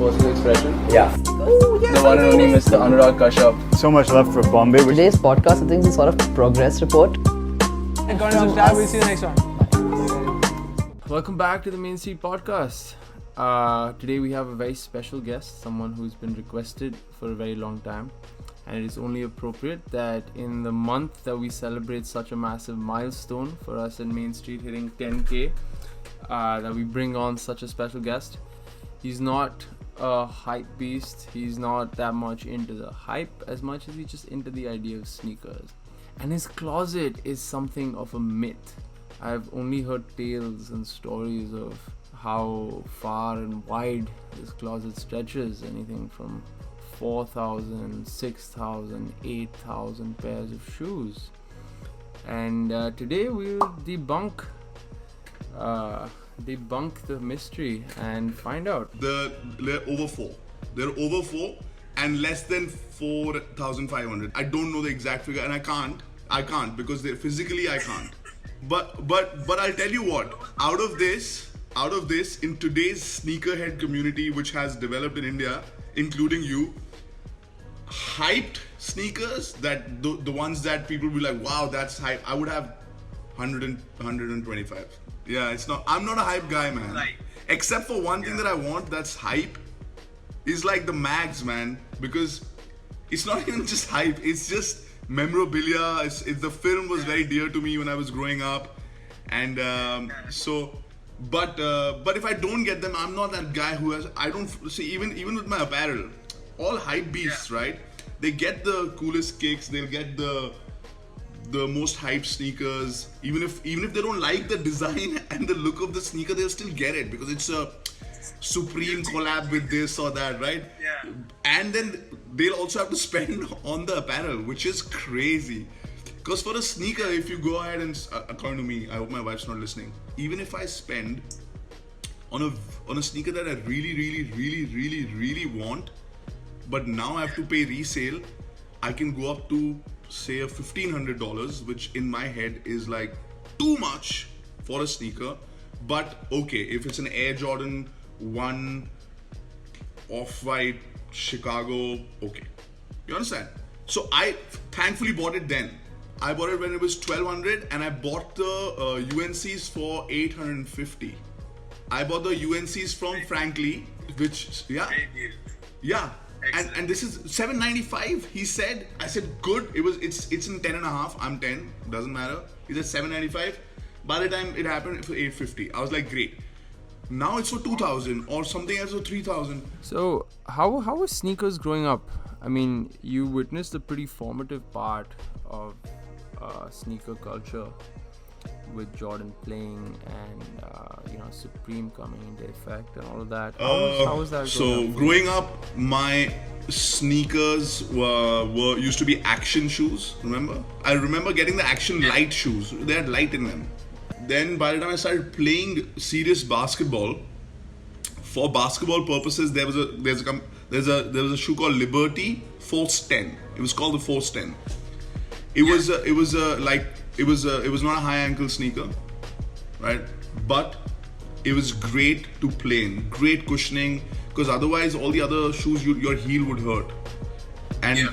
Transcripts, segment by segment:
personal expression. Yeah. Oh, yes, The one and only Mr. Anurag Kashyap. So much love for Bombay. Today's podcast, I think, is sort of progress report. And comment, subscribe. We'll see you next one. Welcome back to the Main Street Podcast. Today we have a very special guest, someone who's been requested for a very long time. And it is only appropriate that in the month that we celebrate such a massive milestone for us in Main Street hitting 10K, that we bring on such a special guest. He's not a hype beast. He's not that much into the hype as much as he's just into the idea of sneakers. And his closet is something of a myth. I've only heard tales and stories of how far and wide his closet stretches, anything from 4,000, 6,000, 8,000 pairs of shoes. And today we'll debunk the mystery and find out. They're over 4. They're over 4 and less than 4,500. I don't know the exact figure, and I can't because physically I can't. But I'll tell you what. Out of this, in today's sneakerhead community, which has developed in India, including you, hyped sneakers, that the ones that people will be like, wow, that's hype, I would have 125. Yeah, I'm not a hype guy, man. Right. Except for one thing that I want that's hype is like the mags, man, because it's not even just hype, it's just memorabilia. The film was very dear to me when I was growing up, and but if I don't get them, I'm not that guy who has. I don't see, even with my apparel, all hype beasts, right? They get the coolest kicks, they'll get the most hyped sneakers. Even if they don't like the design and the look of the sneaker, they'll still get it because it's a Supreme collab with this or that, right? Yeah. And then they'll also have to spend on the apparel, which is crazy. Because for a sneaker, if you go ahead and, according to me, I hope my wife's not listening, even if I spend on a sneaker that I really want, but now I have to pay resale, I can go up to say a $1,500, which in my head is like too much for a sneaker. But okay, if it's an Air Jordan 1 Off-White Chicago, okay, you understand? So I thankfully bought it then. I bought it when it was 1,200, and I bought the UNCs for 850. I bought the UNCs from Frankly, which yeah. And this is 795. He said, I said good. It's in 10.5. I'm 10. Doesn't matter. He said 795. By the time it happened, it was 850. I was like, great. Now it's for 2,000 or something else for 3,000. So how was sneakers growing up? I mean, you witnessed a pretty formative part of sneaker culture with Jordan playing and Supreme coming into effect and all of that. How was that growing up? My sneakers were used to be Action shoes. I remember getting the Action Light shoes. They had light in them. Then by the time I started playing serious basketball, for basketball purposes, there was a shoe called Liberty Force 10. It was called the Force 10. It was not a high ankle sneaker, right? But it was great to play in, great cushioning, because otherwise all the other shoes your heel would hurt. And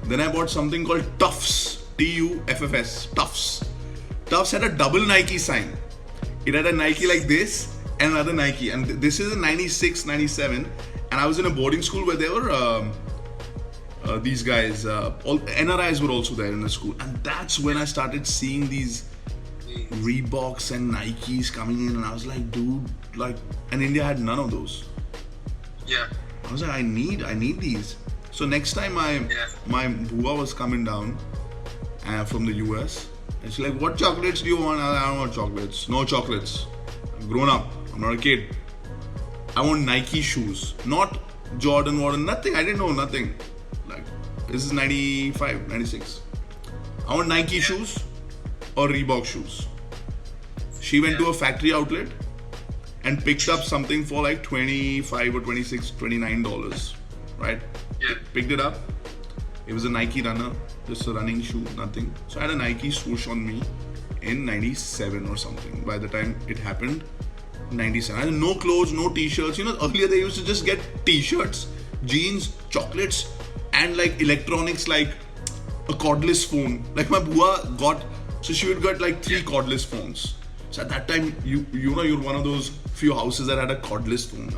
then I bought something called Tufts, Tuffs, Tufts. Tufts had a double Nike sign. It had a Nike like this and another Nike, and this is a 96, 97, and I was in a boarding school where there were these guys, all NRIs were also there in the school, and that's when I started seeing these Reeboks and Nikes coming in, and I was like, dude, and India had none of those. Yeah. I was like, I need these. So next time my bua was coming down from the US, and she's like, what chocolates do you want? I don't want chocolates. No chocolates. I'm grown up. I'm not a kid. I want Nike shoes, not Jordan, nothing. I didn't know nothing. This is 95, 96. I want Nike shoes or Reebok shoes. She went to a factory outlet and picked up something for like $25 or $26, $29, right? Yeah. Picked it up. It was a Nike runner, just a running shoe, nothing. So I had a Nike swoosh on me in 97 or something. By the time it happened, 97. I had no clothes, no t-shirts. You know, earlier they used to just get t-shirts, jeans, chocolates, and like electronics like a cordless phone. Like my bua got, so she would get like 3 cordless phones. So at that time, you know, you're one of those few houses that had a cordless phone.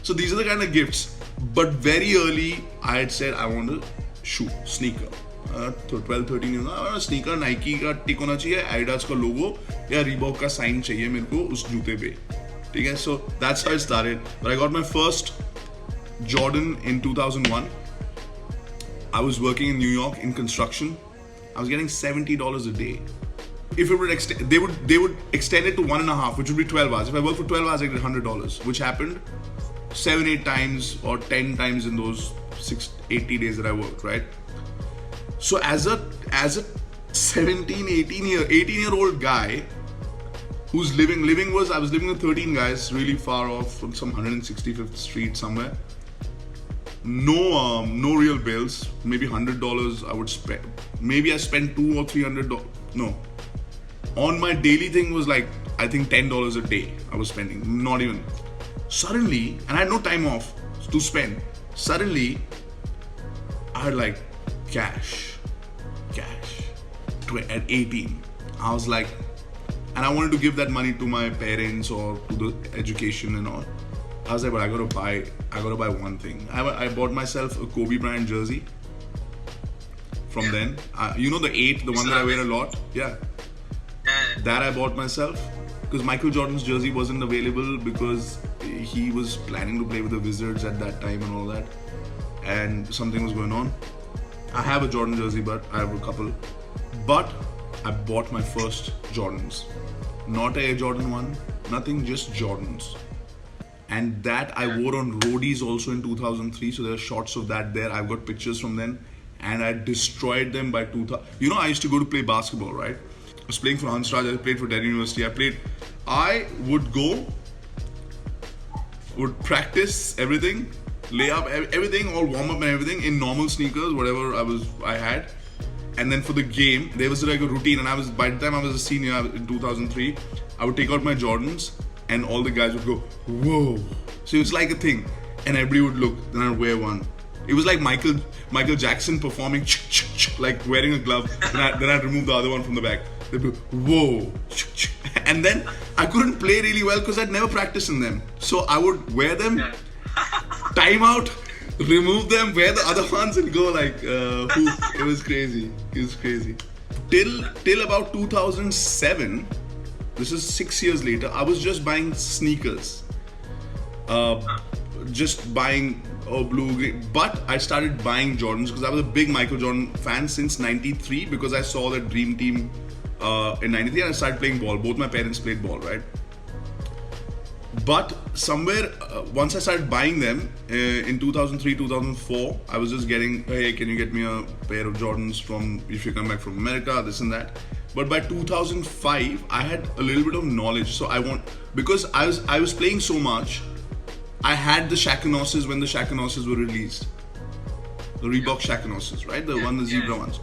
So these are the kind of gifts. But very early, I had said I want a shoe, sneaker. 12, 13 years old, sneaker, Nike का टिक होना चाहिए, Adidas का logo या Reebok का sign चाहिए मेरे को उस जूते पे, ठीक है? So that's how it started. But I got my first Jordan in 2001. I was working in New York in construction. I was getting $70 a day. If it would extend, they would extend it to 1.5, which would be 12 hours. If I worked for 12 hours, I get $100, which happened 7-8 times or 10 times in those 80 days that I worked, right? So as a 18-year-old guy who's I was living with 13 guys really far off from some 165th Street somewhere. No real bills. Maybe $100 I would spend. Maybe I spent $200 or $300. No. On my daily thing was like, I think $10 a day I was spending. Not even. Suddenly, and I had no time off to spend. Suddenly, I had like cash. At 18, I was like, and I wanted to give that money to my parents or to the education and all. I was like, but I gotta buy one thing. I bought myself a Kobe Bryant jersey. From then, you know the 8, the one that I wear a lot. Yeah, that I bought myself because Michael Jordan's jersey wasn't available because he was planning to play with the Wizards at that time and all that, and something was going on. I have a Jordan jersey, but I have a couple. But I bought my first Jordans. Not a Air Jordan 1, nothing, just Jordans. And that I wore on roadies also in 2003. So there are shots of that there. I've got pictures from then. And I destroyed them by 2000. You know, I used to go to play basketball, right? I was playing for Hansraj, I played for Delhi University. I would go, would practice everything, lay up everything, all warm up and everything in normal sneakers, whatever I had. And then for the game, there was like a routine. And by the time I was a senior in 2003, I would take out my Jordans and all the guys would go, whoa. So it was like a thing. And everybody would look, then I'd wear one. It was like Michael Jackson performing, like wearing a glove. Then I'd remove the other one from the back. They'd be, whoa. And then I couldn't play really well because I'd never practiced in them. So I would wear them, time out, remove them, wear the other ones and go like, it was crazy. Till about 2007, this is 6 years later, I was just buying sneakers. Just buying blue, green. But I started buying Jordans because I was a big Michael Jordan fan since 93 because I saw the Dream Team in 93 and I started playing ball. Both my parents played ball, right? But somewhere, once I started buying them in 2003, 2004, I was just getting, hey, can you get me a pair of Jordans from, if you come back from America, this and that. But by 2005, I had a little bit of knowledge. So because I was playing so much, I had the Shacklenosses when the Shacklenosses were released. The Reebok Shacklenosses, right? The zebra ones.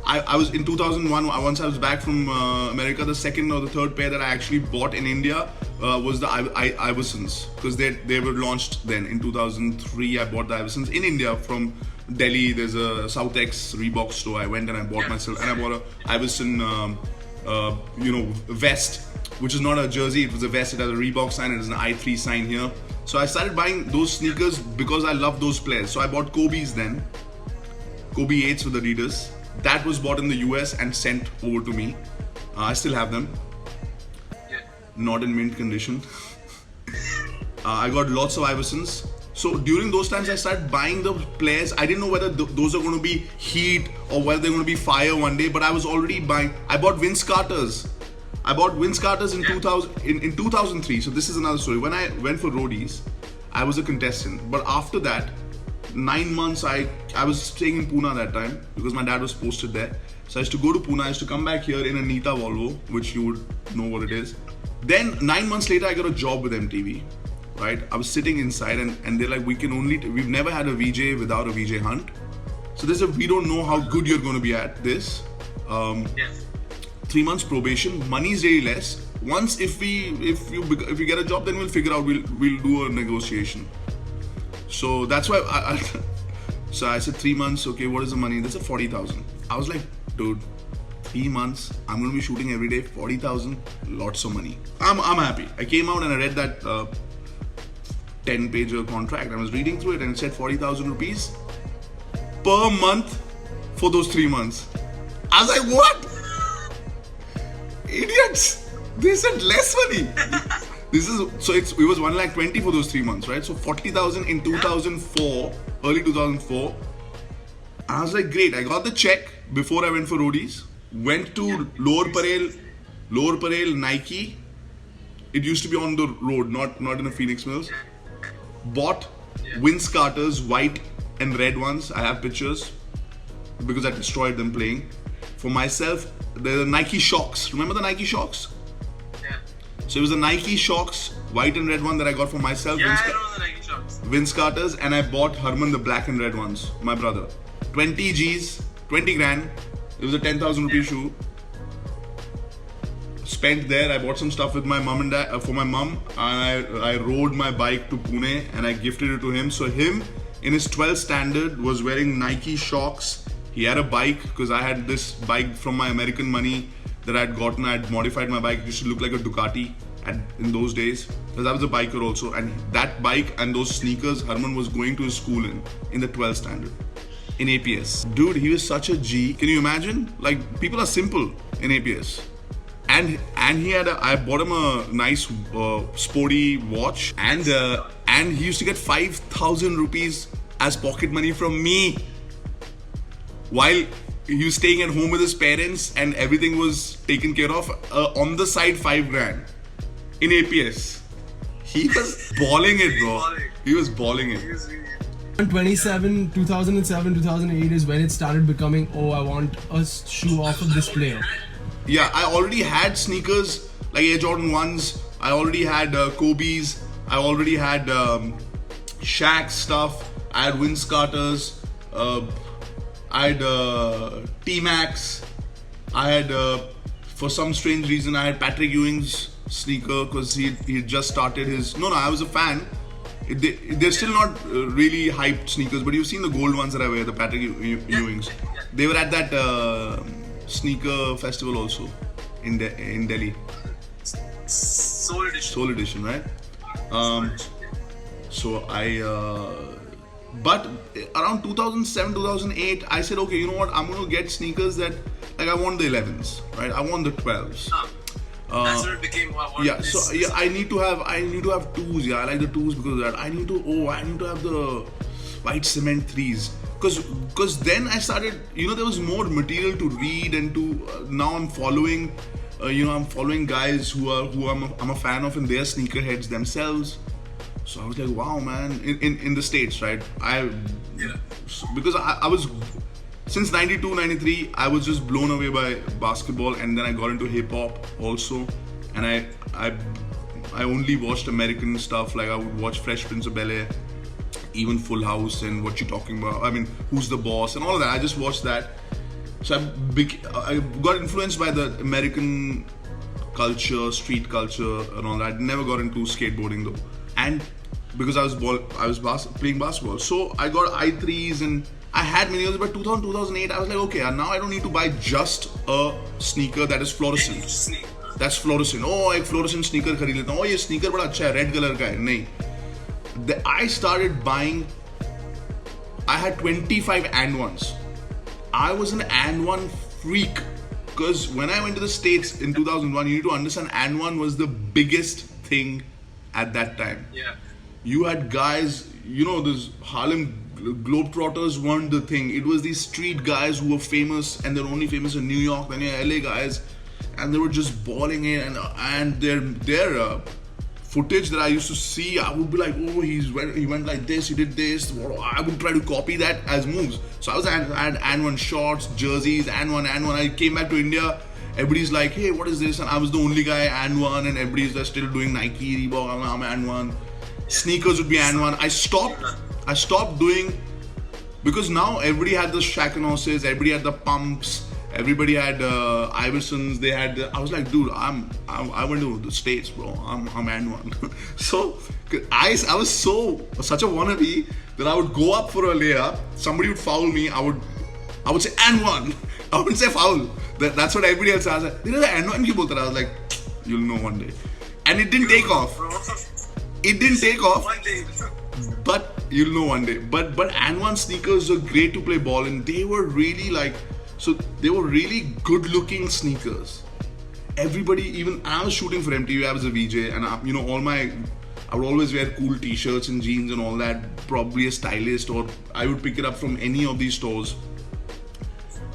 I was in 2001, once I was back from America, the second or the third pair that I actually bought in India was the Iversons, because they were launched then. In 2003, I bought the Iversons in India from Delhi. There's a South X Reebok store. I went and I bought myself, and I bought a Iverson, vest, which is not a jersey. It was a vest. It has a Reebok sign. It has an I3 sign here. So I started buying those sneakers because I love those players. So I bought Kobe's then, Kobe 8s with Adidas. That was bought in the US and sent over to me. I still have them. Not in mint condition. I got lots of Iversons. So during those times, I started buying the players. I didn't know whether those are going to be heat or whether they're going to be fire one day. But I was already buying. I bought Vince Carter's. in 2003. So this is another story. When I went for roadies, I was a contestant. But after that, 9 months, I was staying in Pune that time because my dad was posted there. So I used to go to Pune, I used to come back here in a Nita Volvo, which you would know what it is. Then 9 months later, I got a job with MTV, right? I was sitting inside and they're like, we've never had a VJ without a VJ Hunt. So they said, we don't know how good you're going to be at this. 3 months probation, money is really less. once if we get a job, then we'll figure out, we'll do a negotiation. So that's why so I said 3 months. Okay, what is the money? They said 40,000. I was like, dude, 3 months, I'm going to be shooting every day, 40,000, lots of money. I'm happy. I came out and I read that 10-page contract. I was reading through it and it said 40,000 rupees per month for those 3 months. I was like, what? Idiots! They said less money. It was 1,20,000 for those 3 months, right? So 40,000 in 2004, early 2004. I was like, great. I got the check before I went for roadies. Went to Lower Parel, Nike. It used to be on the road, not in the Phoenix Mills. Bought Vince Carter's white and red ones. I have pictures because I destroyed them playing. For myself, the Nike Shox. Remember the Nike Shox? Yeah. So it was the Nike Shox, white and red one that I got for myself. Yeah, I know the Nike Shox. Vince Carter's, and I bought Herman the black and red ones, my brother. 20 G's, 20 grand. It was a 10,000 rupee shoe. Spent there. I bought some stuff with my mom and dad for my mom. I rode my bike to Pune and I gifted it to him. So him in his 12th standard was wearing Nike Shox. He had a bike because I had this bike from my American money that I had gotten. I had modified my bike. It used to look like a Ducati in those days because I was a biker also. And that bike and those sneakers Herman was going to his school in the 12th standard. In APS. Dude, he was such a G. Can you imagine? Like, people are simple in APS. And I bought him a nice sporty watch, and he used to get 5,000 rupees as pocket money from me while he was staying at home with his parents and everything was taken care of. On the side, 5 grand in APS. He was balling it, bro. He was balling it. 2007, 2008 is when it started becoming, oh, I want a shoe off of this player. Yeah, I already had sneakers like Air Jordan 1s. I already had Kobe's. I already had Shaq stuff. I had Vince Carter's. I had T-Max. I had, for some strange reason, I had Patrick Ewing's sneaker because he just started his... No, I was a fan. They're still not really hyped sneakers, but you've seen the gold ones that I wear, the Patrick Ewings. They were at that sneaker festival also in Delhi. Soul Edition, right? So but around 2007, 2008, I said, okay, you know what? I'm going to get sneakers that, like, I want the 11s, right? I want the 12s. That's what it became. I need to have 2s. Yeah, I like the 2s because of that. I need to have the white cement 3s. Because then I started, there was more material to read and to, now I'm following, I'm following guys who I'm a fan of and they're sneakerheads themselves. So I was like, wow, man, in the States, right? Because I was, since 92, 93, I was just blown away by basketball, and then I got into hip hop also, and I only watched American stuff. Like I would watch Fresh Prince of Bel-Air, even Full House, and What You Talking About. I mean, Who's the Boss, and all of that. I just watched that. So I got influenced by the American culture, street culture, and all that. I never got into skateboarding though, and because I was playing basketball, so I got i3s and I had many others. But 2000, 2008, I was like, okay, now I don't need to buy just a sneaker that is fluorescent. That's fluorescent. Oh, एक fluorescent sneaker खरीद लेता हूँ. Oh, ये sneaker बड़ा अच्छा है, red color का है. नहीं. I started buying. I had 25 and ones. I was an and one freak because when I went to the States in 2001, you need to understand and one was the biggest thing at that time. Yeah. You had guys, those Harlem Globetrotters weren't the thing. It was these street guys who were famous, and they're only famous in New York. Then LA guys, and they were just balling it, and their footage that I used to see, I would be like, oh, he went like this, he did this. I would try to copy that as moves. So I had and one shorts, jerseys, and one. I came back to India. Everybody's like, hey, what is this? And I was the only guy and one, and everybody's just still doing Nike, Reebok, I'm and one. Sneakers would be and one. I stopped doing, because now everybody had the Shacknoses, everybody had the pumps, Everybody had Iversons. They had. I was like, dude, I went to the States, bro. I'm N1. So I was such a wannabe that I would go up for a layup. Somebody would foul me. I would say N1. I wouldn't say foul. That's what everybody else says. They N1 ki bolta. I was like, you'll know one day. And it didn't take off. It didn't take off. One day. But you'll know one day. But N1 sneakers are great to play ball in. They were really they were really good looking sneakers. Everybody, even I was shooting for MTV, I was a VJ, and I would always wear cool t-shirts and jeans and all that, probably a stylist, or I would pick it up from any of these stores.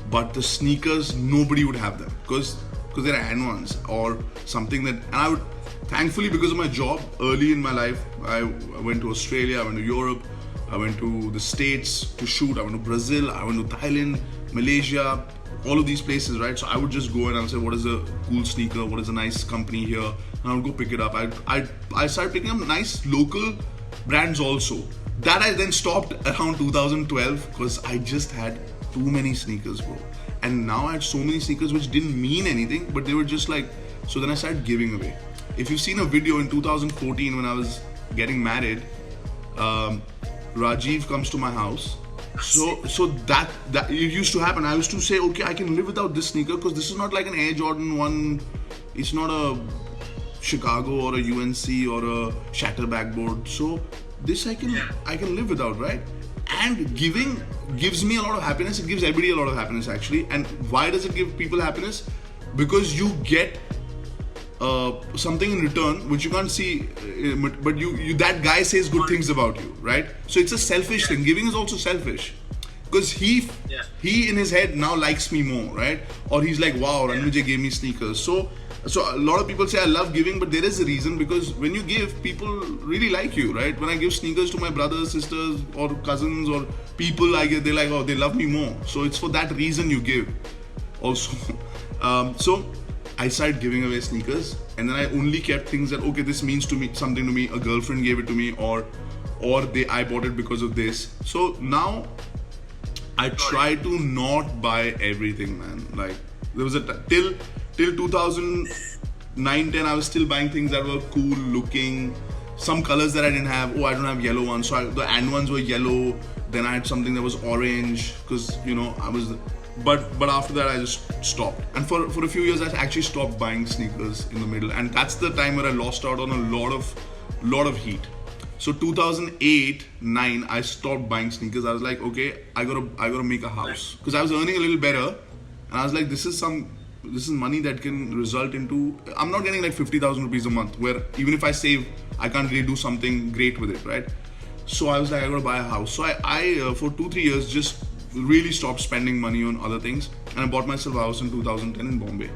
But the sneakers, nobody would have them because they're N1s or something that, and I would, thankfully because of my job early in my life, I went to Australia, I went to Europe, I went to the States to shoot, I went to Brazil, I went to Thailand, Malaysia, all of these places, right? So I would just go and I would say, what is a cool sneaker? What is a nice company here? And I would go pick it up. I started picking up nice local brands also. That I then stopped around 2012 because I just had too many sneakers, bro. And now I had so many sneakers which didn't mean anything, but they were just like, so then I started giving away. If you've seen a video in 2014 when I was getting married, Rajiv comes to my house. So that it used to happen. I used to say, okay, I can live without this sneaker because this is not like an Air Jordan 1. It's not a Chicago or a UNC or a Shatter backboard. So this I can live without, right? And giving gives me a lot of happiness. It gives everybody a lot of happiness actually. And why does it give people happiness? Because you get something in return which you can't see, but you that guy says good things about you, right? So it's a selfish thing. Giving is also selfish because he in his head now likes me more, right? Or he's like, wow, Ranvijay gave me sneakers. So a lot of people say I love giving, but there is a reason, because when you give, people really like you, right? When I give sneakers to my brothers, sisters, or cousins, or people I get, they're like, oh, they love me more. So it's for that reason you give also. So I started giving away sneakers, and then I only kept things that, okay, this means to me something to me. A girlfriend gave it to me, or I bought it because of this. So now I try to not buy everything, man. Like there was till 2009-10, I was still buying things that were cool looking. Some colors that I didn't have. Oh, I don't have yellow ones, so the N1s were yellow. Then I had something that was orange because I was. But after that I just stopped, and for a few years I actually stopped buying sneakers in the middle, and that's the time where I lost out on a lot of heat. So 2008-9 I stopped buying sneakers. I was like, okay, I gotta make a house, because I was earning a little better, and I was like, this is money that can result into, I'm not getting like 50,000 rupees a month, where even if I save I can't really do something great with it, right? So I was like, I gotta buy a house. So I for 2-3 years just really stopped spending money on other things, and I bought myself a house in 2010 in Bombay,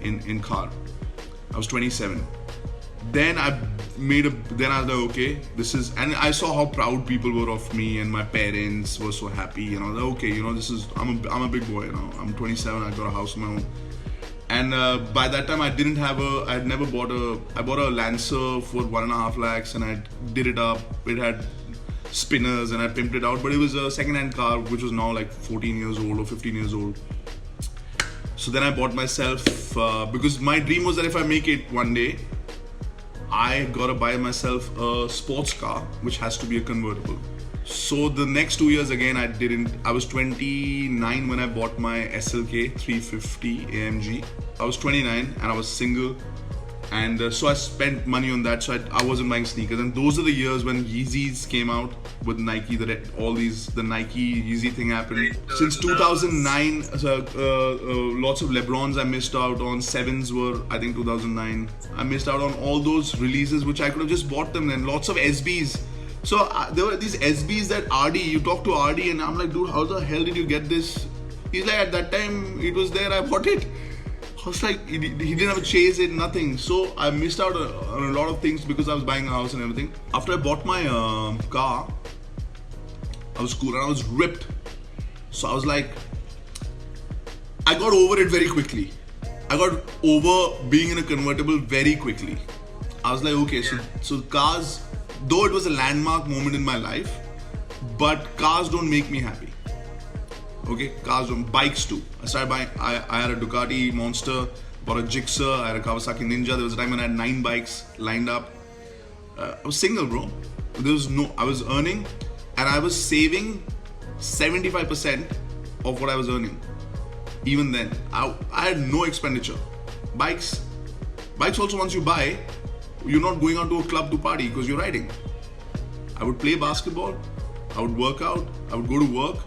in Khar. I was 27. Then I was like, okay, this is, and I saw how proud people were of me, and my parents were so happy, okay, this is, I'm a big boy now. I'm 27. I got a house of my own. And by that time I bought a Lancer for 1.5 lakhs, and I did it up. It had spinners and I pimped it out, but it was a second-hand car which was now like 14 years old or 15 years old. So then I bought myself, because my dream was that if I make it one day, I gotta buy myself a sports car which has to be a convertible. So the next 2 years again I was 29 when I bought my SLK 350 AMG. I was 29 and I was single, and so I spent money on that. So I wasn't buying sneakers, and those are the years when Yeezys came out with Nike. The Nike Yeezy thing happened. Since 2009, lots of LeBrons I missed out on. 7s were, I think, 2009. I missed out on all those releases which I could have just bought them then. Lots of SBs. So there were these SBs that RD, you talk to RD and I'm like, dude, how the hell did you get this? He's like, at that time it was there, I bought it. I was like, he didn't have a chase it, nothing. So I missed out on a lot of things because I was buying a house and everything. After I bought my car, I was cool and I was ripped. So I was like, I got over it very quickly. I got over being in a convertible very quickly. I was like, okay, so cars, though it was a landmark moment in my life, but cars don't make me happy. Okay, cars, bikes too. I started buying. I had a Ducati Monster, bought a Gixxer, I had a Kawasaki Ninja. There was a time when I had 9 bikes lined up. I was single, bro. I was earning, and I was saving 75% of what I was earning. Even then, I had no expenditure. Bikes also, once you buy, you're not going out to a club to party because you're riding. I would play basketball, I would work out, I would go to work,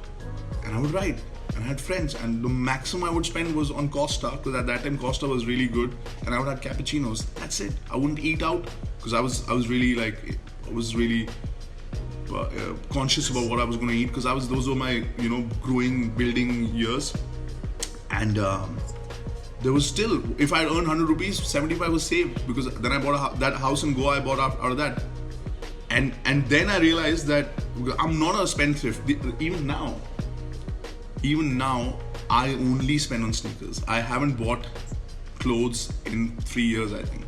and I would ride. And I had friends, and the maximum I would spend was on Costa, because at that time Costa was really good, and I would have cappuccinos. That's it. I wouldn't eat out because I was really conscious about what I was going to eat, because those were my growing, building years. And there was still, if I earned 100 rupees, 75 was saved, because then I bought that house in Goa. I bought out of that, and then I realized that I'm not a spendthrift. Even now, I only spend on sneakers. I haven't bought clothes in 3 years, I think.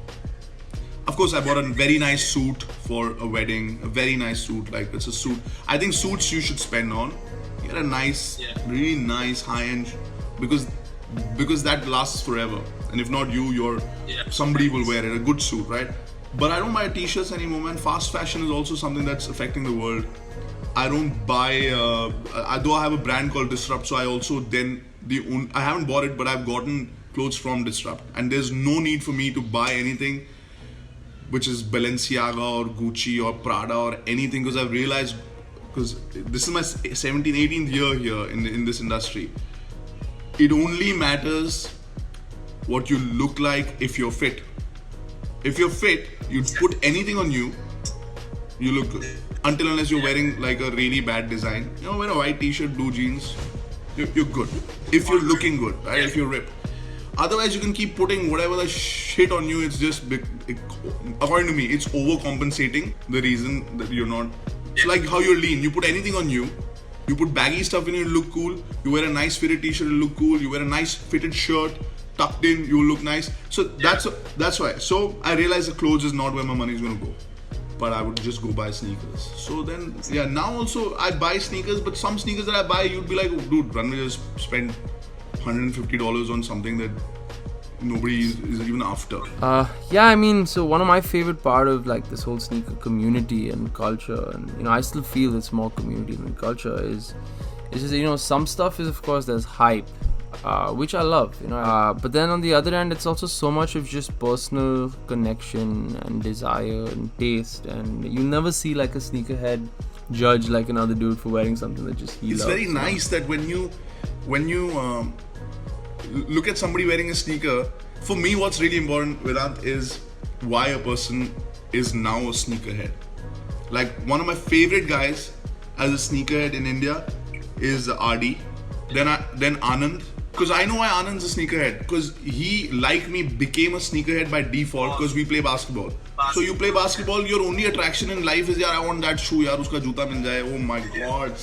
Of course, I bought a very nice suit for a wedding. A very nice suit, like it's a suit. I think suits you should spend on. Get a nice, really nice high-end, because that lasts forever. And if not you, somebody will wear it. A good suit, right? But I don't buy t-shirts anymore, man. Fast fashion is also something that's affecting the world. I don't buy, though I have a brand called Disrupt, so I also I haven't bought it, but I've gotten clothes from Disrupt. And there's no need for me to buy anything which is Balenciaga or Gucci or Prada or anything, because I've realized, because this is my 17th, 18th year here in this industry. It only matters what you look like if you're fit. If you're fit, you put anything on you, you look good. Until unless you're wearing like a really bad design. Wear a white t-shirt, blue jeans, you're good. If you're looking good, right? If you're ripped. Otherwise, you can keep putting whatever the shit on you. It's just, according to me, it's overcompensating the reason that you're not. It's like how you're lean. You put anything on you. You put baggy stuff in you, look cool. You wear a nice fitted t-shirt, you look cool. You wear a nice fitted shirt, tucked in, you look nice. So that's why. So I realized the clothes is not where my money is going to go. But I would just go buy sneakers. So then, now also I buy sneakers, but some sneakers that I buy, you'd be like, oh, dude, Ranveer just spend $150 on something that nobody is even after. So one of my favorite part of like this whole sneaker community and culture, and I still feel it's more community than culture, is just, some stuff is, of course, there's hype, which I love, but then on the other end, it's also so much of just personal connection and desire and taste, and you never see like a sneakerhead judge like another dude for wearing something that just he loves. It's very nice that when you look at somebody wearing a sneaker, for me what's really important, Vedant, is why a person is now a sneakerhead. Like one of my favorite guys as a sneakerhead in India is RD, then Anand, because I know why Anand's a sneakerhead, because he, like me, became a sneakerhead by default because we play basketball. So you play basketball, your only attraction in life is, I want that shoe, uska juta mil jaye, oh my god,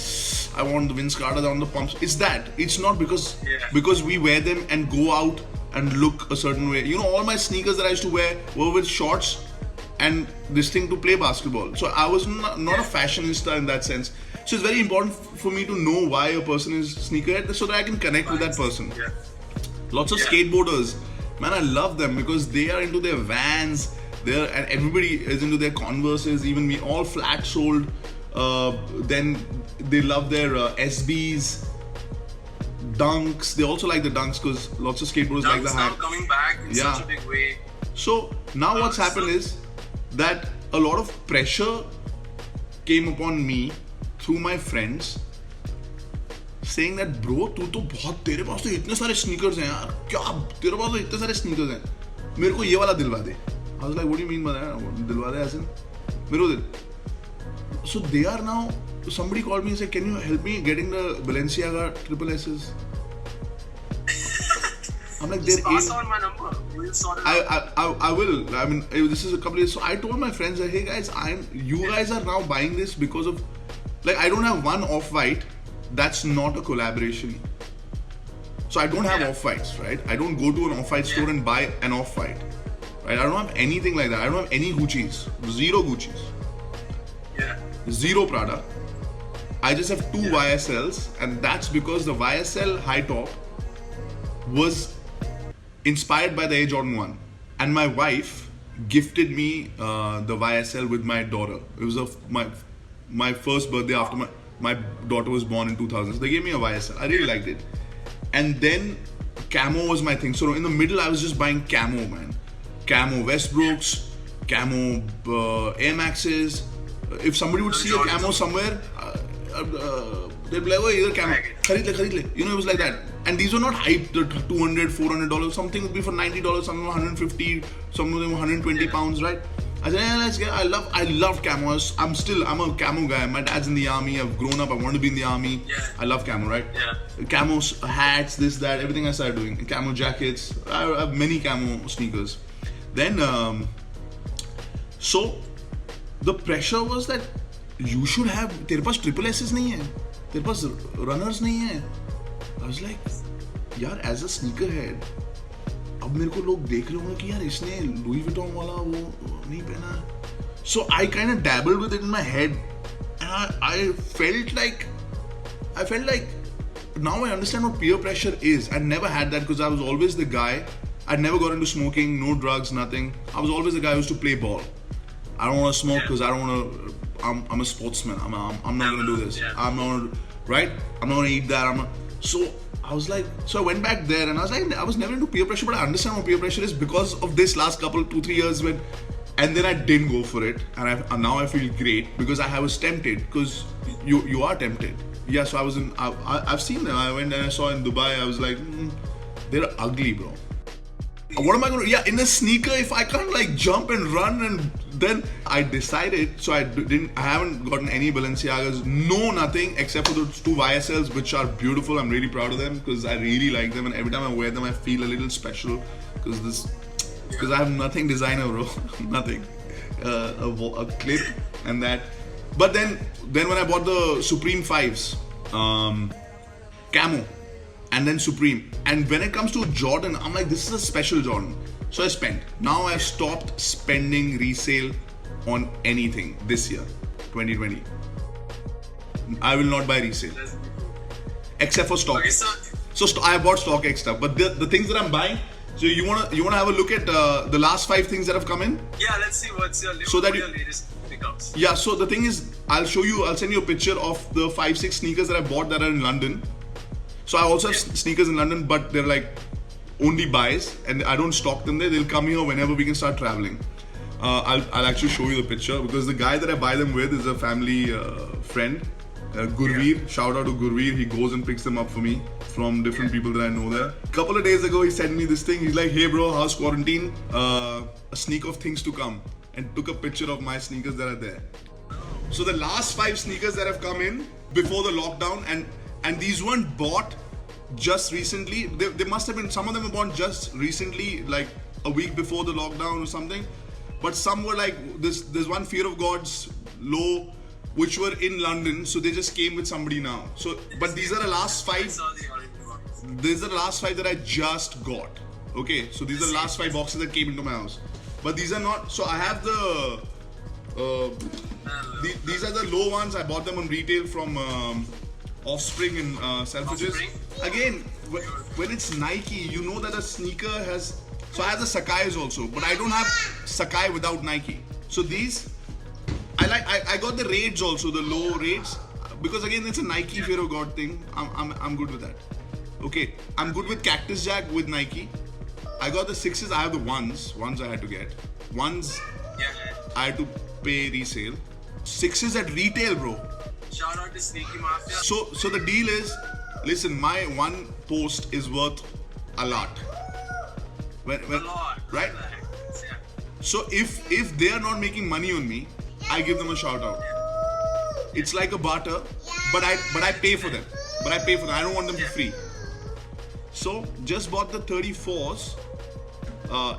I want the Vince Carter, I want the pumps. It's that. It's not because we wear them and go out and look a certain way. All my sneakers that I used to wear were with shorts and this thing to play basketball. So I was not a fashionista in that sense. So it's very important for me to know why a person is sneakerhead, so that I can connect with that person. Lots of skateboarders, man, I love them because they are into their Vans, and everybody is into their Converses, even me, all flat soled. Then they love their SBs, Dunks. They also like the Dunks because lots of skateboarders like the Dunks now coming back in such a big way. So now what's happened is that a lot of pressure came upon me through my friends, saying that, bro, तेरे पास तो इतने सारे sneakers हैं यार, क्या तेरे पास तो इतने सारे sneakers हैं, मेरे को ये वाला दिलवा दे. I was like, what do you mean by that? दिलवा दे, as in मेरे को दिल. So they are now. Somebody called me and said, can you help me getting the Balenciaga triple S's? I'm like, there pass on my number. We'll sort it out. I will. I mean, this is a couple of years. So I told my friends that, hey guys, you guys are now buying this because of, like, I don't have one Off-White. That's not a collaboration. So I don't have Off-Whites, right? I don't go to an Off-White store and buy an Off-White, right? I don't have anything like that. I don't have any Gucci's. Zero Gucci's. Yeah. Zero Prada. I just have two YSLs, and that's because the YSL high top was inspired by the Air Jordan 1. And my wife gifted me the YSL with my daughter. It was my first birthday after my daughter was born in 2000. So they gave me a YSL. I really liked it. And then camo was my thing. So in the middle, I was just buying camo, man. Camo Westbrooks, camo Air Maxes. If somebody would see a camo somewhere, they'd be like, oh, either camo. Kharid le. You know, it was like that. And these were not hyped, $200, $400. Something would be for $90, something 150, some of them 120 pounds, right? I said, yeah, let's get. I love camos. I'm a camo guy. My dad's in the army. I've grown up. I want to be in the army. Yeah. I love camo, right? Yeah. Camos, hats, this, that, everything I started doing. Camo jackets. I have many camo sneakers. Then, so the pressure was that you should have. तेरे पास triple S's नहीं है. तेरे पास runners नहीं है. I was like, यार, as a sneakerhead, अब मेरे को लोग देख रहे होंगे कि यार इसने Louis Vuitton वाला वो नहीं पहना. So I kind of dabbled with it in my head, and I felt like now I understand what peer pressure is. I never had that because I was always the guy. I never got into smoking, no drugs, nothing. I was always the guy who used to play ball. I don't want to smoke because I don't want to. I'm a sportsman. I'm not gonna do this. Yeah. I'm not right. I'm not gonna eat that. So I was like, so I went back there and I was like, I was never into peer pressure, but I understand what peer pressure is because of this last couple 2-3 years when, and then I didn't go for it, and now I feel great because I was tempted, because you are tempted. Yeah, so I've seen them. I went and I saw in Dubai. I was like, they're ugly, bro. What am I gonna? Yeah, in a sneaker, if I can't like jump and run, and then I decided. So I haven't gotten any Balenciagas, no nothing except for those two YSLs, which are beautiful. I'm really proud of them because I really like them, and every time I wear them, I feel a little special because I have nothing designer, bro, nothing. A clip and that. But then when I bought the Supreme 5s, camo. And then Supreme. And when it comes to Jordan, I'm like, this is a special Jordan. So I spent. Now I've stopped spending resale on anything this year, 2020. I will not buy resale. Except for stock. Okay, so I bought StockX stuff. But the things that I'm buying, so you wanna have a look at the last 5 things that have come in? yeah, let's see what's your latest pickups. Yeah, so the thing is, I'll send you a picture of the 5-6 sneakers that I bought that are in London. So I also have sneakers in London, but they're like only buys, and I don't stock them there. They'll come here whenever we can start traveling. I'll actually show you the picture because the guy that I buy them with is a family friend, Gurveer. Shout out to Gurveer. He goes and picks them up for me from different people that I know there. A couple of days ago, he sent me this thing. He's like, "Hey bro, how's quarantine? A sneak of things to come," and took a picture of my sneakers that are there. So the last 5 sneakers that have come in before the lockdown, and these weren't bought just recently. They must have been, some of them were bought just recently, like a week before the lockdown or something. But some were like, there's one Fear of God's low, which were in London, so they just came with somebody now. So, but these are the last 5. These are the last 5 that I just got. Okay, so these are the last 5 boxes that came into my house. But these are not, so I have these are the low ones. I bought them on retail from Offspring and Selfridges. Again, when it's Nike, you know that a sneaker has. So I have the Sakai's also, but I don't have Sakai without Nike. So these, I got the Raids also, the low Raids, because again it's a Nike Fear of God thing. I'm good with that. Okay, I'm good with Cactus Jack with Nike. I got the 6s. I have the ones I had to get. Ones I had to pay resale. 6s at retail, bro. Shout out to Sneaky Mafia. So the deal is, listen, my one post is worth a lot. A lot. Right? Yeah. So if they are not making money on me, I give them a shout out. It's like a barter, but I pay for them. I don't want them for free. So just bought the 34s,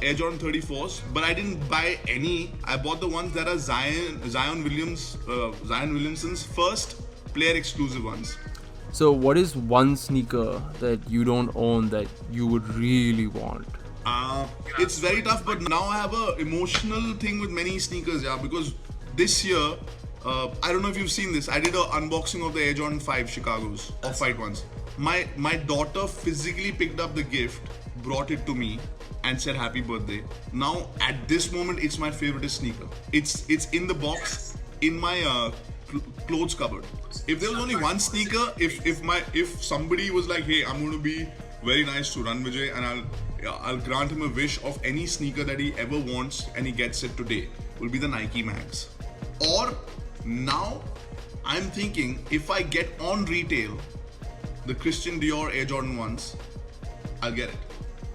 Air Jordan 34s, but I didn't buy any. I bought the ones that are Zion Williamson's first player exclusive ones. So what is one sneaker that you don't own that you would really want? It's very tough, but now I have a emotional thing with many sneakers, yeah, because this year I don't know if you've seen this. I did an unboxing of the Air Jordan 5 Chicago's off-white ones. My daughter physically picked up the gift, brought it to me, and said happy birthday. Now at this moment, it's my favorite sneaker. It's in the box in my clothes cupboard. If there was only one sneaker, if somebody was like, hey, I'm going to be very nice to Ranvijay and I'll grant him a wish of any sneaker that he ever wants and he gets it today, will be the Nike Mags. Or now I'm thinking if I get on retail the Christian Dior Air Jordan 1s, I'll get it.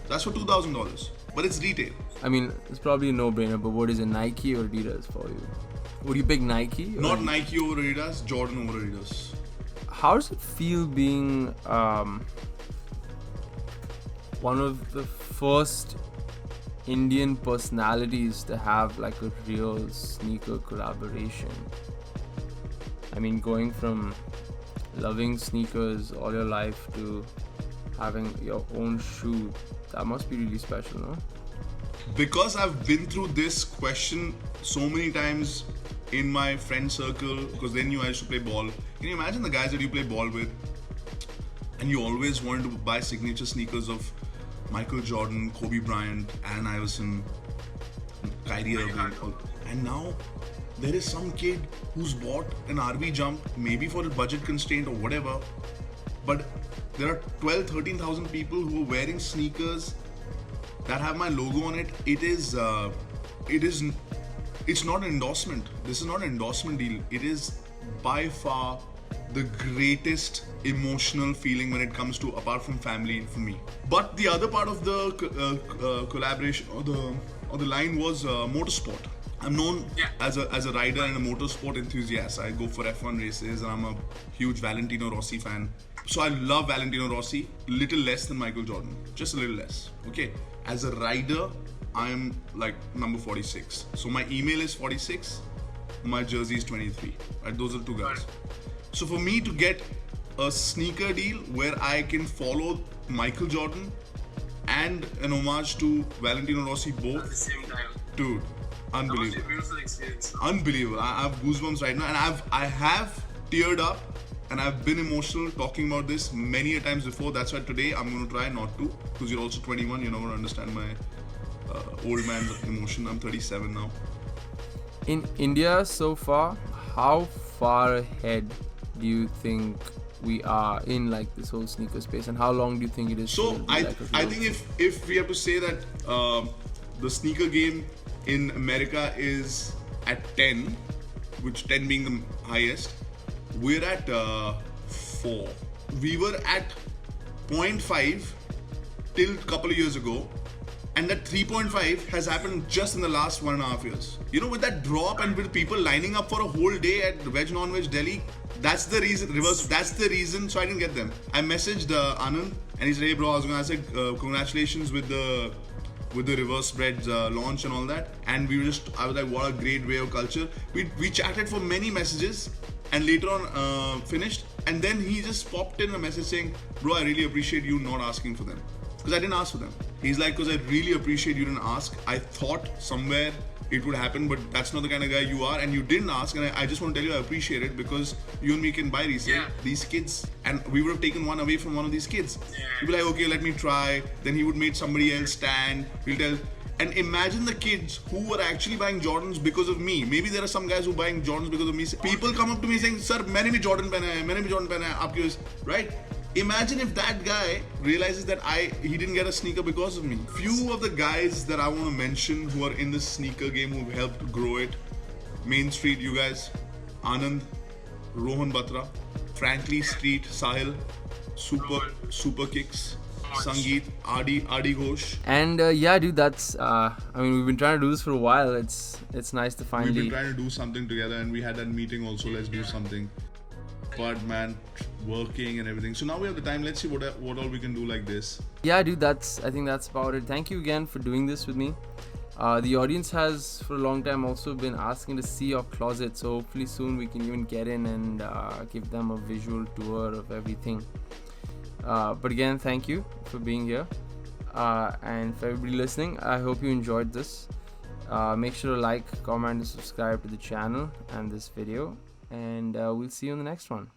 That's for $2,000, but it's retail. I mean, it's probably a no-brainer, but what is it, Nike or Adidas for you? Would you pick Nike? Not Nike over Adidas, Jordan over Adidas. How does it feel being one of the first Indian personalities to have like a real sneaker collaboration? I mean, going from loving sneakers all your life to having your own shoe, that must be really special, no? Because I've been through this question so many times in my friend circle, because they knew I used to play ball. Can you imagine the guys that you play ball with and you always wanted to buy signature sneakers of Michael Jordan, Kobe Bryant, Allen Iverson, Kyrie Irving, and now there is some kid who's bought an RV Jump, maybe for a budget constraint or whatever, but there are 13,000 people who are wearing sneakers that have my logo on it. It's not an endorsement. This is not an endorsement deal. It is by far the greatest emotional feeling when it comes to, apart from family, for me. But the other part of the collaboration or the line was motorsport. I'm known as a rider and a motorsport enthusiast. I go for F1 races and I'm a huge Valentino Rossi fan. So I love Valentino Rossi, little less than Michael Jordan, just a little less. Okay, as a rider, I'm like number 46. So my email is 46, my jersey is 23. Right, those are two guys. So for me to get a sneaker deal where I can follow Michael Jordan and an homage to Valentino Rossi both, At the same time. dude, unbelievable. That must be a beautiful experience. Unbelievable. I have goosebumps right now, and I have teared up, and I've been emotional talking about this many a times before. That's why today I'm going to try not to, because you're also 21. You're not going to understand my old man emotion. I'm 37 now. In India so far, how far ahead do you think we are in like this whole sneaker space, and how long do you think it is? So I think if we have to say that the sneaker game in America is at 10, which 10 being the highest, we're at 4. We were at 0.5 till a couple of years ago, and that 3.5 has happened just in the last 1.5 years. You know, with that drop and with people lining up for a whole day at Veg Non-Veg Delhi, that's the reason, that's the reason, so I didn't get them. I messaged Anand and he said, hey bro, I said congratulations with the reverse breads launch and all that, and I was like, what a great way of culture. We chatted for many messages and later on finished, and then he just popped in a message saying, bro, I really appreciate you not asking for them, because I didn't ask for them. He's like, because I really appreciate you didn't ask. I thought somewhere it would happen, but that's not the kind of guy you are, and you didn't ask, and I just want to tell you I appreciate it, because you and me can buy resale. These kids, and we would have taken one away from one of these kids. He'd be like, okay, let me try. Then he would make somebody else stand. He'll tell. And imagine the kids who were actually buying Jordans because of me. Maybe there are some guys who are buying Jordans because of me. People come up to me saying, sir, मैंने भी Jordan पहना है, मैंने भी Jordan पहना है, आपकी वजह से, right? Imagine if that guy realizes that he didn't get a sneaker because of me. Few of the guys that I want to mention who are in the sneaker game who helped grow it. Main Street, you guys. Anand, Rohan Batra, Frankly Street, Sahil, Super Kicks, Sangeet, Adi Ghosh. And yeah, dude, that's I mean, we've been trying to do this for a while. It's nice to finally. We've been trying to do something together, and we had that meeting also. Let's do something. But man, working and everything. So now we have the time. Let's see what all we can do like this. Yeah, dude, I think that's about it. Thank you again for doing this with me. The audience has for a long time also been asking to see your closet, so hopefully soon we can even get in and give them a visual tour of everything. But again, thank you for being here, and for everybody listening, I hope you enjoyed this. Make sure to like, comment, and subscribe to the channel and this video, and we'll see you in the next one.